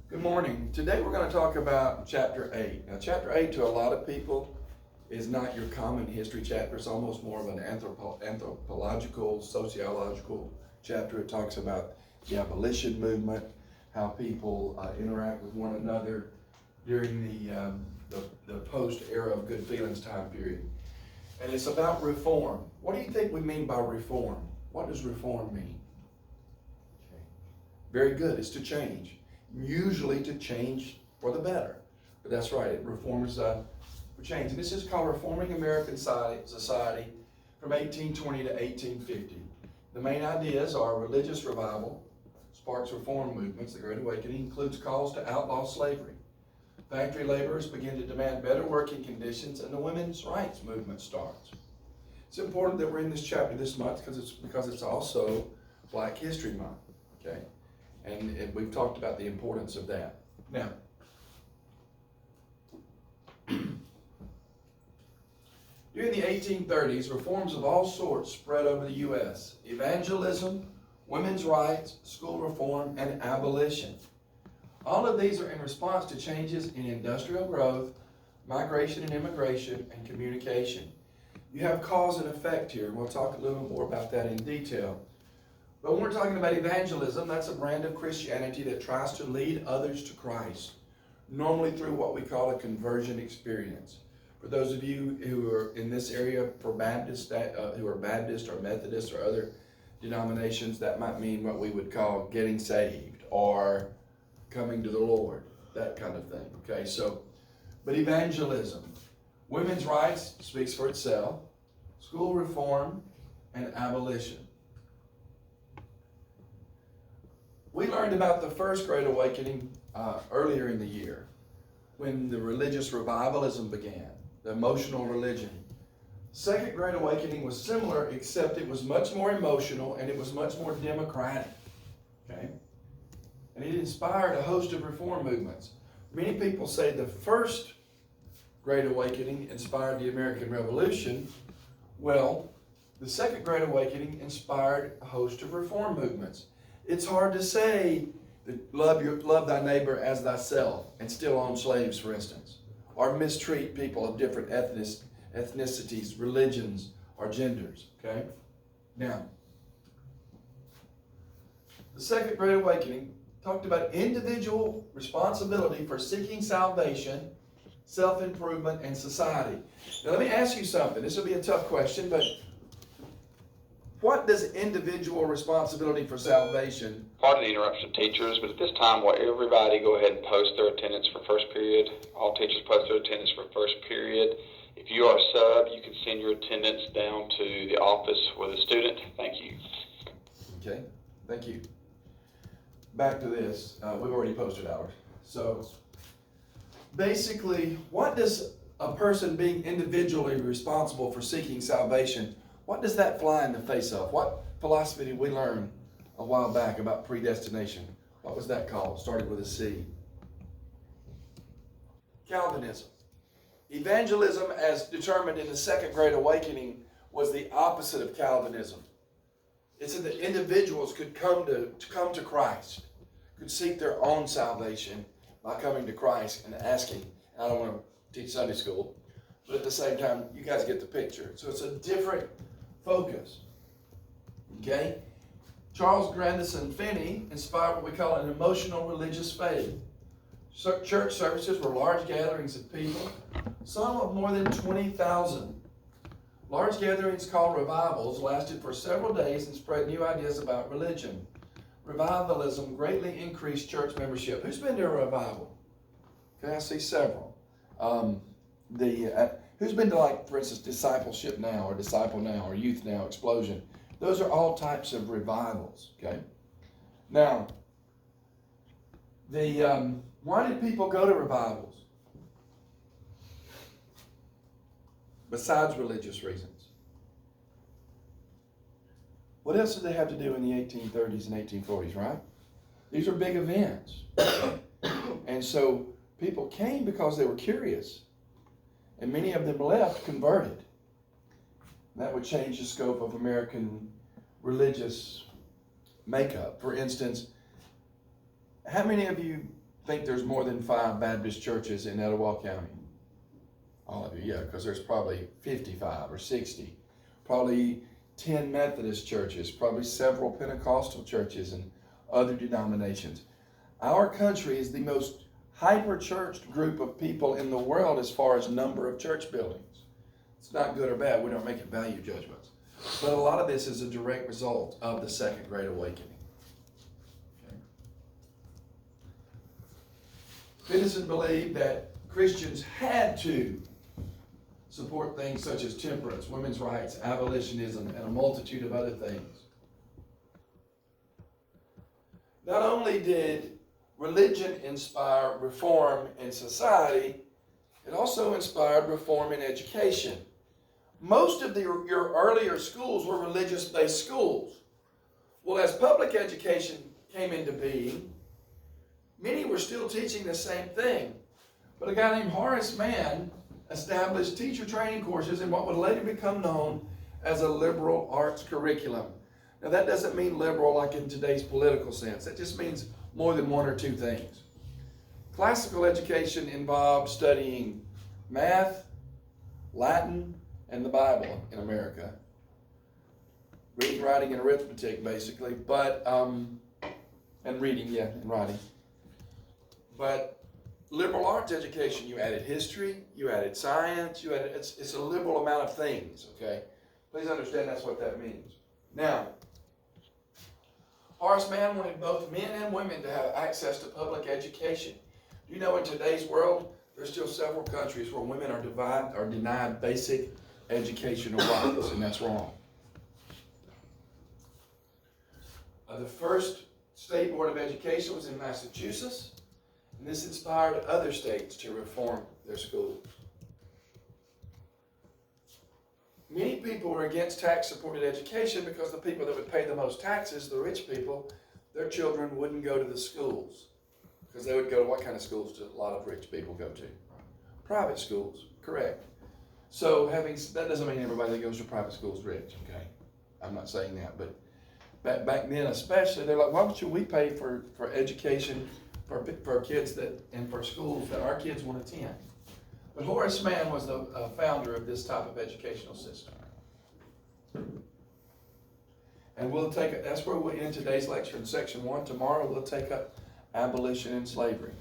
Good morning. Today we're going to talk about chapter 8. Now, chapter 8 to a lot of people is not your common history chapter. It's almost more of an anthropological, sociological chapter. It talks about the abolition movement, how people interact with one another during the post-era of good feelings time period. And it's about reform. What do you think we mean by reform? What does reform mean? Very good. It's to change. Usually to change for the better. But that's right, reform is for change. And this is called Reforming American Society from 1820 to 1850. The main ideas are religious revival, sparks reform movements. The Great Awakening includes calls to outlaw slavery. Factory laborers begin to demand better working conditions, and the women's rights movement starts. It's important that we're in this chapter this month because it's also Black History Month. Okay. And we've talked about the importance of that. Now, during the 1830s, reforms of all sorts spread over the U.S. Evangelism, women's rights, school reform, and abolition. All of these are in response to changes in industrial growth, migration and immigration, and communication. You have cause and effect here, and we'll talk a little more about that in detail. But when we're talking about evangelism, that's a brand of Christianity that tries to lead others to Christ, normally through what we call a conversion experience. For those of you who are in this area for Baptist, who are Baptist or Methodist or other denominations, that might mean what we would call getting saved or coming to the Lord, that kind of thing. Okay, so, but evangelism, women's rights speaks for itself, school reform, and abolition. We learned about the First Great Awakening earlier in the year when the religious revivalism began, the emotional religion. Second Great Awakening was similar, except it was much more emotional and it was much more democratic. Okay? And it inspired a host of reform movements. Many people say the First Great Awakening inspired the American Revolution. Well, the Second Great Awakening inspired a host of reform movements. It's hard to say that love thy neighbor as thyself and still own slaves, for instance, or mistreat people of different ethnicities, religions, or genders. Okay? Now, the Second Great Awakening talked about individual responsibility for seeking salvation, self-improvement, and society. Now, let me ask you something. This will be a tough question, but what does individual responsibility for salvation? Pardon the interruption, teachers, but at this time, will everybody go ahead and post their attendance for first period? All teachers post their attendance for first period. If you are a sub, you can send your attendance down to the office with a student. Thank you. Okay, thank you. Back to this. We've already posted ours. So, basically, what does a person being individually responsible for seeking salvation, what does that fly in the face of? What philosophy did we learn a while back about predestination? What was that called? Started with a C. Calvinism. Evangelism, as determined in the Second Great Awakening, was the opposite of Calvinism. It said that individuals could come to Christ, could seek their own salvation by coming to Christ and asking. I don't want to teach Sunday school, but at the same time, you guys get the picture. So it's a different focus. Okay? Charles Grandison Finney inspired what we call an emotional religious faith. Church services were large gatherings of people, some of more than 20,000. Large gatherings called revivals lasted for several days and spread new ideas about religion. Revivalism greatly increased church membership. Who's been to a revival? Okay, I see several. Who's been to, like, for instance, Discipleship Now or Disciple Now or Youth Now, Explosion? Those are all types of revivals, okay? Now, why did people go to revivals? Besides religious reasons. What else did they have to do in the 1830s and 1840s, right? These are big events. And so people came because they were curious. And many of them left converted. That would change the scope of American religious makeup. For instance, how many of you think there's more than 5 Baptist churches in Etowah County? All of you, yeah, because there's probably 55 or 60. Probably 10 Methodist churches, probably several Pentecostal churches and other denominations. Our country is the most hyper-churched group of people in the world as far as number of church buildings. It's not good or bad. We don't make it value judgments. But a lot of this is a direct result of the Second Great Awakening. Okay. Finnison believed that Christians had to support things such as temperance, women's rights, abolitionism, and a multitude of other things. Not only did religion inspire reform in society, it also inspired reform in education. Most of your earlier schools were religious-based schools. Well, as public education came into being, many were still teaching the same thing. But a guy named Horace Mann established teacher training courses in what would later become known as a liberal arts curriculum. Now, that doesn't mean liberal like in today's political sense. That just means more than one or two things. Classical education involved studying math, Latin, and the Bible in America. Reading, writing, and arithmetic, basically, and reading, yeah, and writing. But liberal arts education, you added history, you added science, it's a liberal amount of things, okay? Please understand that's what that means. Now, Horace Mann wanted both men and women to have access to public education. Do you know in today's world, there's still several countries where women are denied basic educational rights, and that's wrong. The first state board of education was in Massachusetts, and this inspired other states to reform their schools. Many people were against tax-supported education because the people that would pay the most taxes, the rich people, their children wouldn't go to the schools. Because they would go to what kind of schools do a lot of rich people go to? Private schools, correct. So that doesn't mean everybody that goes to private school is rich, okay? I'm not saying that, but back then especially, they're like, why don't we pay for education for kids and for schools that our kids want to attend? But Horace Mann was the founder of this type of educational system. And that's where we'll end today's lecture in section 1. Tomorrow we'll take up abolition and slavery.